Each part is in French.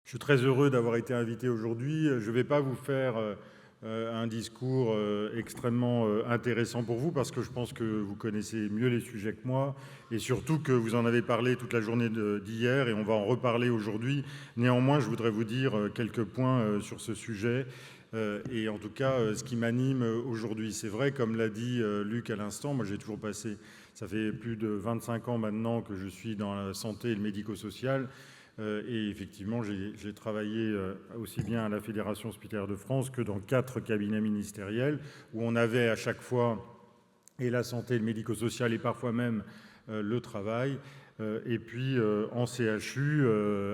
Je suis très heureux d'avoir été invité aujourd'hui. Je ne vais pas vous faire un discours extrêmement intéressant pour vous parce que je pense que vous connaissez mieux les sujets que moi et surtout que vous en avez parlé toute la journée d'hier et on va en reparler aujourd'hui. Néanmoins, je voudrais vous dire quelques points sur ce sujet et en tout cas ce qui m'anime aujourd'hui. C'est vrai, comme l'a dit Luc à l'instant, moi j'ai toujours passé, ça fait plus de 25 ans maintenant que je suis dans la santé et le médico-social. Et effectivement, j'ai travaillé aussi bien à la Fédération hospitalière de France que dans 4 cabinets ministériels où on avait à chaque fois et la santé, le médico-social et parfois même le travail. Et puis en CHU,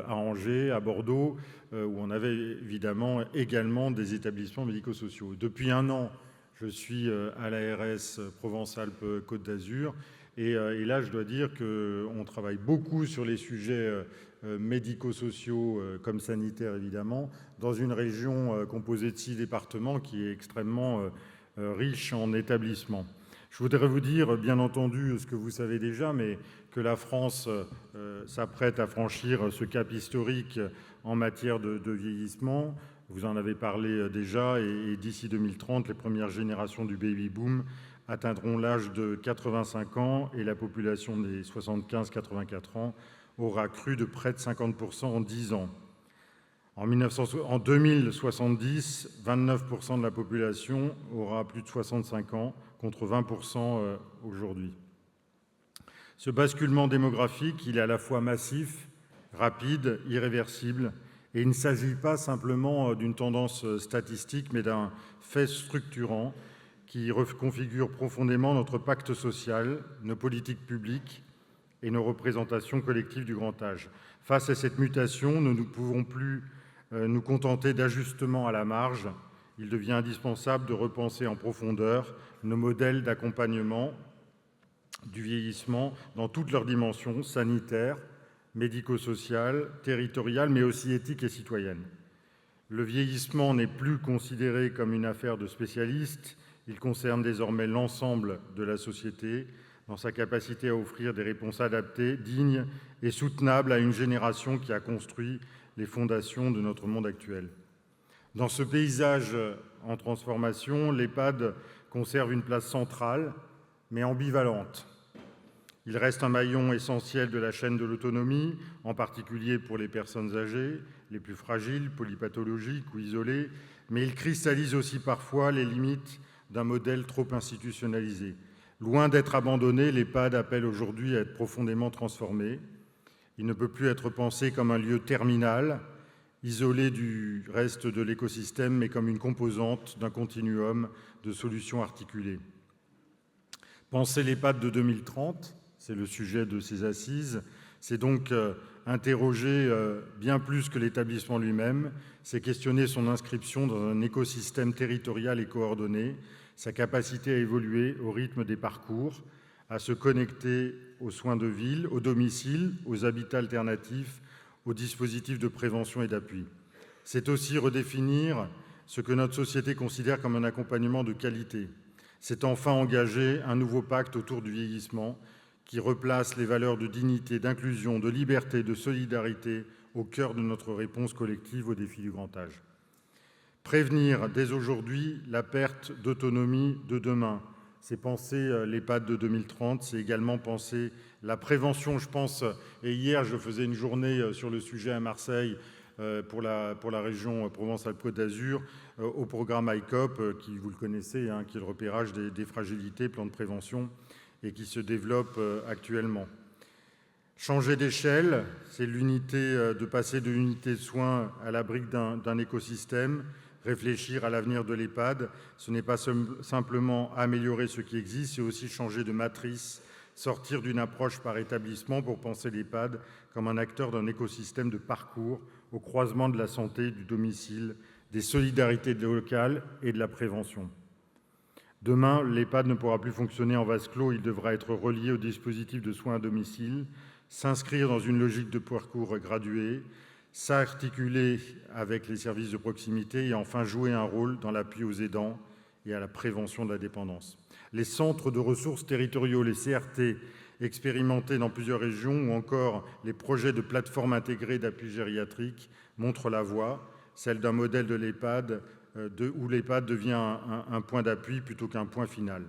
à Angers, à Bordeaux, où on avait évidemment également des établissements médico-sociaux. Depuis un an, je suis à l'ARS Provence-Alpes-Côte d'Azur. Et là, je dois dire qu'on travaille beaucoup sur les sujets médico-sociaux comme sanitaires, évidemment, dans une région composée de 6 départements qui est extrêmement riche en établissements. Je voudrais vous dire, bien entendu, ce que vous savez déjà, mais que la France s'apprête à franchir ce cap historique en matière de vieillissement. Vous en avez parlé déjà, et d'ici 2030, les premières générations du baby-boom atteindront l'âge de 85 ans et la population des 75-84 ans aura cru de près de 50% en 10 ans. En 2070, 29% de la population aura plus de 65 ans, contre 20% aujourd'hui. Ce basculement démographique, il est à la fois massif, rapide, irréversible, et il ne s'agit pas simplement d'une tendance statistique, mais d'un fait structurant qui reconfigure profondément notre pacte social, nos politiques publiques et nos représentations collectives du grand âge. Face à cette mutation, nous ne pouvons plus nous contenter d'ajustements à la marge. Il devient indispensable de repenser en profondeur nos modèles d'accompagnement du vieillissement dans toutes leurs dimensions, sanitaires, médico-sociales, territoriales, mais aussi éthiques et citoyennes. Le vieillissement n'est plus considéré comme une affaire de spécialistes, il concerne désormais l'ensemble de la société, dans sa capacité à offrir des réponses adaptées, dignes et soutenables à une génération qui a construit les fondations de notre monde actuel. Dans ce paysage en transformation, l'EHPAD conserve une place centrale, mais ambivalente. Il reste un maillon essentiel de la chaîne de l'autonomie, en particulier pour les personnes âgées, les plus fragiles, polypathologiques ou isolées, mais il cristallise aussi parfois les limites d'un modèle trop institutionnalisé. Loin d'être abandonné, l'EHPAD appelle aujourd'hui à être profondément transformé. Il ne peut plus être pensé comme un lieu terminal, isolé du reste de l'écosystème, mais comme une composante d'un continuum de solutions articulées. Penser l'EHPAD de 2030, c'est le sujet de ces assises, c'est donc interroger bien plus que l'établissement lui-même, c'est questionner son inscription dans un écosystème territorial et coordonné, sa capacité à évoluer au rythme des parcours, à se connecter aux soins de ville, aux domiciles, aux habitats alternatifs, aux dispositifs de prévention et d'appui. C'est aussi redéfinir ce que notre société considère comme un accompagnement de qualité. C'est enfin engager un nouveau pacte autour du vieillissement qui replace les valeurs de dignité, d'inclusion, de liberté, de solidarité au cœur de notre réponse collective aux défis du grand âge. Prévenir dès aujourd'hui la perte d'autonomie de demain, c'est penser l'EHPAD de 2030, c'est également penser la prévention, je pense. Et hier, je faisais une journée sur le sujet à Marseille pour la région Provence-Alpes-Côte d'Azur, au programme ICOP, qui, vous le connaissez, qui est le repérage des fragilités, plan de prévention, et qui se développe actuellement. Changer d'échelle, c'est de passer de l'unité de soins à la brique d'un écosystème. Réfléchir à l'avenir de l'EHPAD, ce n'est pas simplement améliorer ce qui existe, c'est aussi changer de matrice, sortir d'une approche par établissement pour penser l'EHPAD comme un acteur d'un écosystème de parcours au croisement de la santé, du domicile, des solidarités locales et de la prévention. Demain, l'EHPAD ne pourra plus fonctionner en vase clos, il devra être relié au dispositif de soins à domicile, s'inscrire dans une logique de parcours gradué, s'articuler avec les services de proximité et enfin jouer un rôle dans l'appui aux aidants et à la prévention de la dépendance. Les centres de ressources territoriaux, les CRT, expérimentés dans plusieurs régions, ou encore les projets de plateforme intégrée d'appui gériatrique montrent la voie, celle d'un modèle de l'EHPAD où l'EHPAD devient un point d'appui plutôt qu'un point final.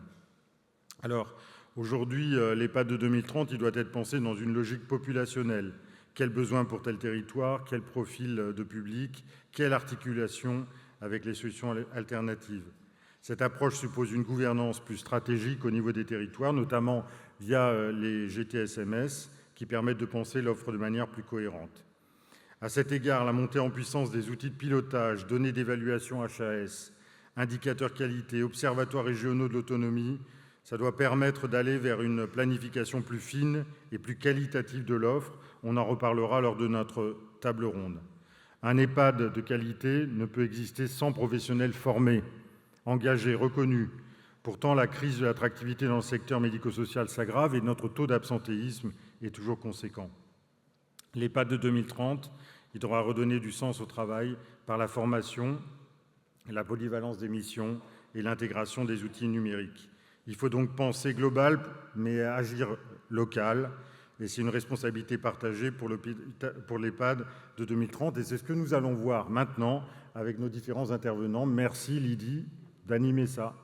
Alors, aujourd'hui, l'EHPAD de 2030, il doit être pensé dans une logique populationnelle. Quel besoin pour tel territoire, quel profil de public, quelle articulation avec les solutions alternatives. Cette approche suppose une gouvernance plus stratégique au niveau des territoires, notamment via les GTSMS, qui permettent de penser l'offre de manière plus cohérente. À cet égard, la montée en puissance des outils de pilotage, données d'évaluation HAS, indicateurs qualité, observatoires régionaux de l'autonomie, ça doit permettre d'aller vers une planification plus fine et plus qualitative de l'offre. On en reparlera lors de notre table ronde. Un EHPAD de qualité ne peut exister sans professionnels formés, engagés, reconnus. Pourtant, la crise de l'attractivité dans le secteur médico-social s'aggrave et notre taux d'absentéisme est toujours conséquent. L'EHPAD de 2030, il devra redonner du sens au travail par la formation, la polyvalence des missions et l'intégration des outils numériques. Il faut donc penser global, mais agir local. Et c'est une responsabilité partagée pour l'EHPAD de 2030. Et c'est ce que nous allons voir maintenant avec nos différents intervenants. Merci Lydie d'animer ça.